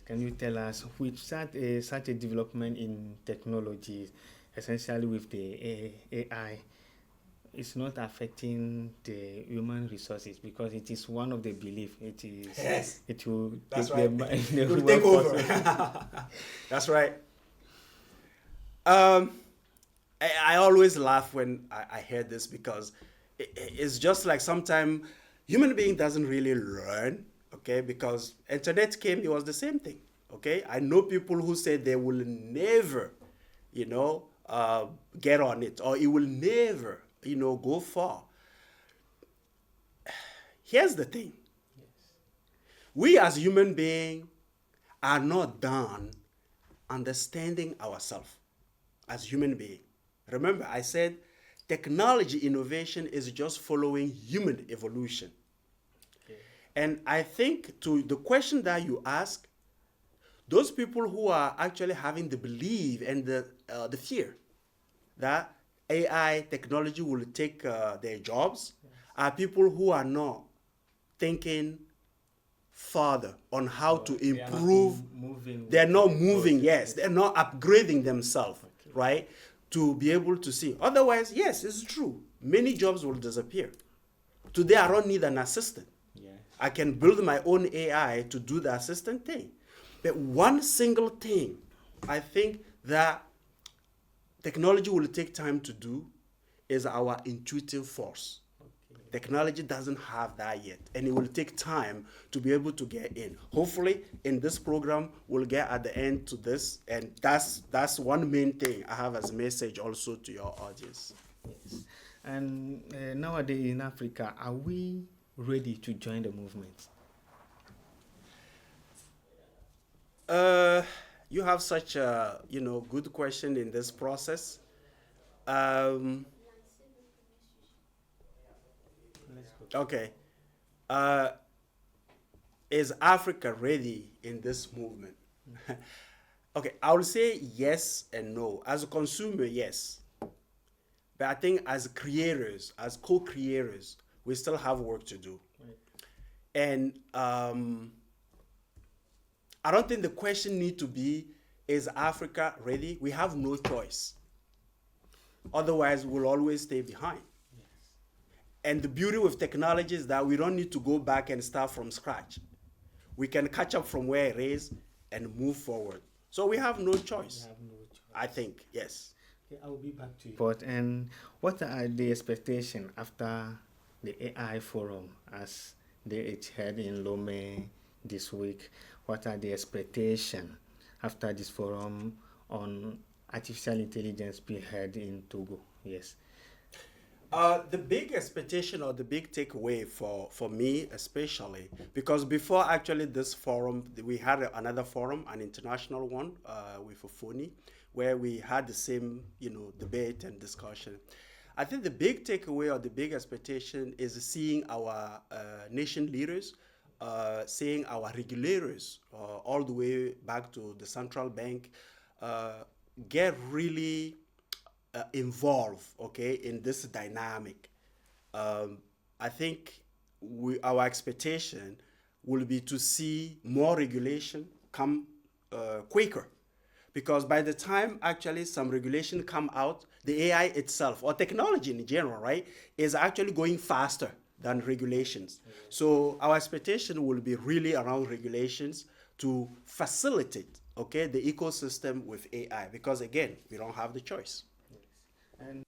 Can you tell us with such a development in technology, essentially with the AI, it's not affecting the human resources because it is one of the belief. It is Yes, it will that's take right. the It will human take over. forces. That's right. Um, I always laugh when I hear this because it's just like sometimes human being doesn't really learn, okay? Because internet came, it was the same thing, okay? I know people who say they will never, you know, get on it or it will never, go far. Here's the thing. We as human beings are not done understanding ourselves as human beings. Remember, I said technology innovation is just following human evolution. Okay. And I think to the question that you ask, those people who are actually having the belief and the fear that AI technology will take their jobs are people who are not thinking further on how So to they are not improve. moving. They're with not the moving, process. yes. They're not upgrading themselves, Okay. right? To be able to see. Otherwise, yes, it's true. Many jobs will disappear. Today, I don't need an assistant. Yes. I can build my own AI to do the assistant thing. But one single thing I think that technology will take time to do is our intuitive force. Okay. Technology doesn't have that yet, and it will take time to be able to get in. Hopefully, in this program, we'll get at the end to this, and that's one main thing I have as a message also to your audience. Yes. And nowadays in Africa, are we ready to join the movement? Uh, you have such a good question in this process. Um, Let's go. okay, uh, is Africa ready in this movement? Okay, I will say yes and no. As a consumer, yes. But I think as creators, as co-creators, we still have work to do. Right. And I don't think the question need to be, is Africa ready? We have no choice. Otherwise, we'll always stay behind. Yes. And the beauty with technology is that we don't need to go back and start from scratch. We can catch up from where it is and move forward. So we have no We choice, have no choice. I think, yes. Okay, I will be back to you. But and what are the expectations after the AI forum as it held in Lome this week? What are the expectations after this forum on artificial intelligence being held in Togo? Yes. The big expectation or the big takeaway for me especially, because before actually this forum, we had another forum, an international one with Ofoni, where we had the same, debate and discussion. I think the big takeaway or the big expectation is seeing our nation leaders, seeing our regulators, all the way back to the central bank, get really involved, okay, in this dynamic. I think our expectation will be to see more regulation come quicker, because by the time actually some regulation come out, the AI itself or technology in general, right, is actually going faster than regulations. So our expectation will be really around regulations to facilitate, okay, the ecosystem with AI, because again, we don't have the choice. And